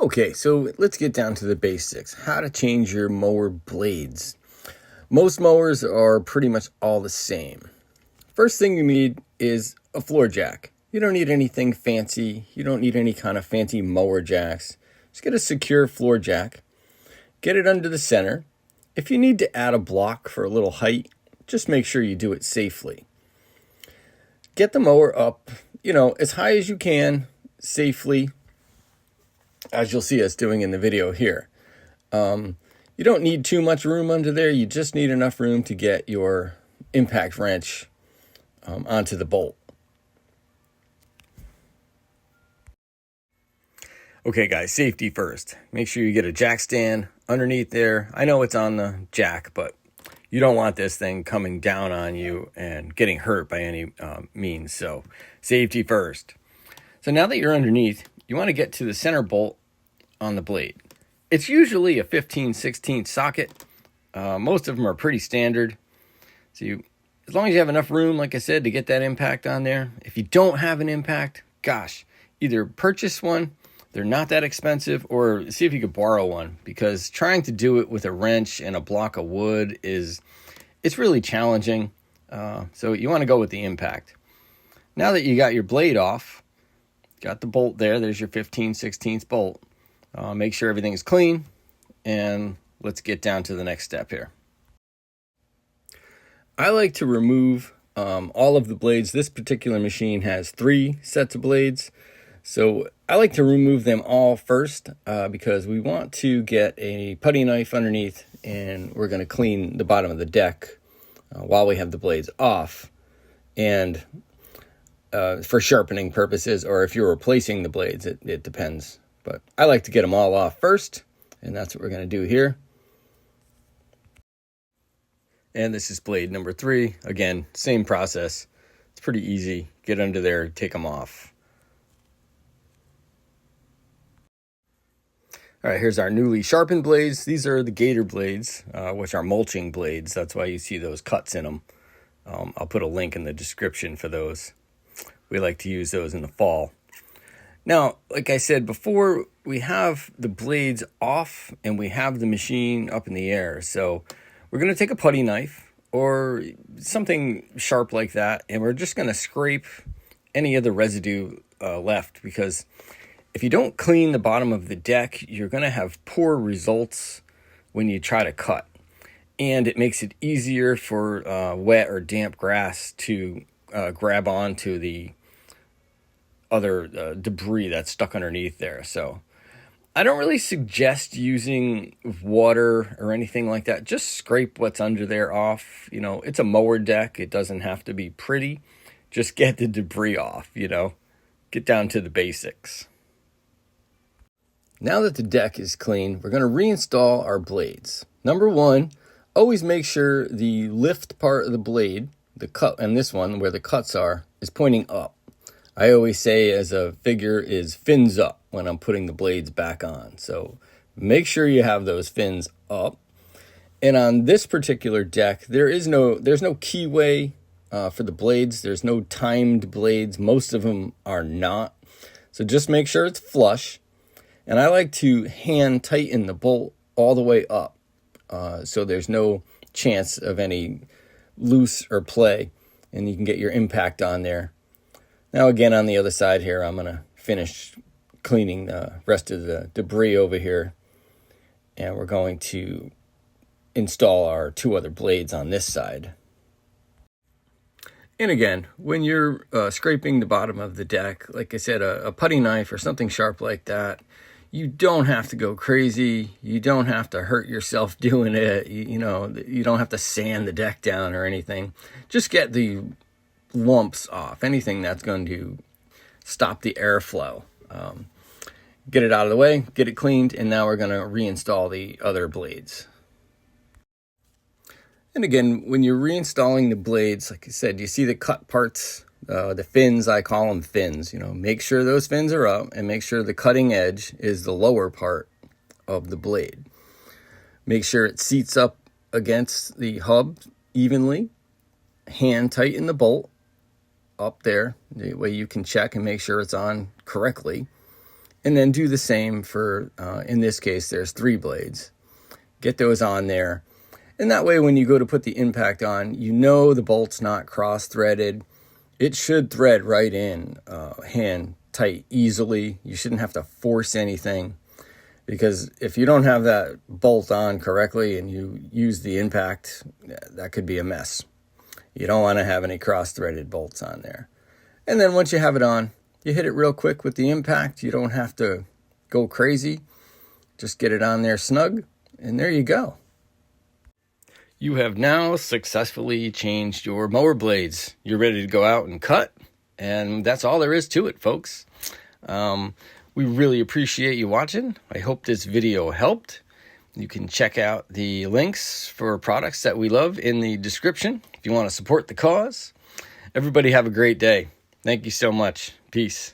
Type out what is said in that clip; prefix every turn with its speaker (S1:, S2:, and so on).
S1: Okay, so let's get down to the basics. How to change your mower blades. Most mowers are pretty much all the same. First thing you need is a floor jack. You don't need anything fancy. You don't need any kind of fancy mower jacks. Just get a secure floor jack. Get it under the center. If you need to add a block for a little height, just make sure you do it safely. Get the mower up, as high as you can, safely, as you'll see us doing in the video here. You don't need too much room under there. You just need enough room to get your impact wrench onto the bolt. Okay guys, safety first. Make sure you get a jack stand underneath there. I know it's on the jack, but you don't want this thing coming down on you and getting hurt by any means. So safety first. So now that you're underneath, you want to get to the center bolt on the blade. It's usually a 15/16 socket. Most of them are pretty standard. So as long as you have enough room, like I said, to get that impact on there. If you don't have an impact, gosh, either purchase one. They're not that expensive, or see if you could borrow one, because trying to do it with a wrench and a block of wood it's really challenging. So you want to go with the impact. Now that you got your blade off, got the bolt there's your 15/16 bolt. Make sure everything is clean, and let's get down to the next step here. I like to remove all of the blades. This particular machine has 3 sets of blades. So I like to remove them all first because we want to get a putty knife underneath, and we're going to clean the bottom of the deck while we have the blades off, and for sharpening purposes, or if you're replacing the blades, it depends. But I like to get them all off first, and that's what we're going to do here. And this is blade number 3. Again, same process. It's pretty easy. Get under there, take them off. All right, here's our newly sharpened blades. These are the gator blades, which are mulching blades. That's why you see those cuts in them. I'll put a link in the description for those. We like to use those in the fall. Now, like I said before, we have the blades off and we have the machine up in the air. So we're going to take a putty knife or something sharp like that, and we're just going to scrape any of the residue left, because if you don't clean the bottom of the deck, you're going to have poor results when you try to cut. And it makes it easier for wet or damp grass to grab onto the other debris that's stuck underneath there. So I don't really suggest using water or anything like that. Just scrape what's under there off. It's a mower deck. It doesn't have to be pretty. Just get the debris off, Get down to the basics. Now that the deck is clean, we're going to reinstall our blades. Number 1, always make sure the lift part of the blade, the cut, and this one where the cuts are, is pointing up. I always say as a figure is fins up when I'm putting the blades back on. So make sure you have those fins up. And on this particular deck, there's no keyway for the blades. There's no timed blades. Most of them are not. So just make sure it's flush. And I like to hand tighten the bolt all the way up, so there's no chance of any loose or play, and you can get your impact on there. Now again, on the other side here, I'm going to finish cleaning the rest of the debris over here, and we're going to install our 2 other blades on this side. And again, when you're scraping the bottom of the deck, like I said, a putty knife or something sharp like that, you don't have to go crazy. You don't have to hurt yourself doing it. You don't have to sand the deck down or anything. Just get the lumps off, anything that's going to stop the airflow. Get it out of the way, get it cleaned, and now we're going to reinstall the other blades. And again, when you're reinstalling the blades, like I said, you see the cut parts, the fins, I call them fins. Make sure those fins are up, and make sure the cutting edge is the lower part of the blade. Make sure it seats up against the hub evenly. Hand tighten the bolt up there, the way you can check and make sure it's on correctly. And then do the same for, in this case, there's 3 blades. Get those on there. And that way when you go to put the impact on, you know the bolt's not cross-threaded. It should thread right in hand tight easily. You shouldn't have to force anything, because if you don't have that bolt on correctly and you use the impact, that could be a mess. You don't want to have any cross-threaded bolts on there. And then once you have it on, you hit it real quick with the impact. You don't have to go crazy. Just get it on there snug, and there you go. You have now successfully changed your mower blades. You're ready to go out and cut, and that's all there is to it, folks. We really appreciate you watching. I hope this video helped. You can check out the links for products that we love in the description if you want to support the cause. Everybody have a great day. Thank you so much. Peace.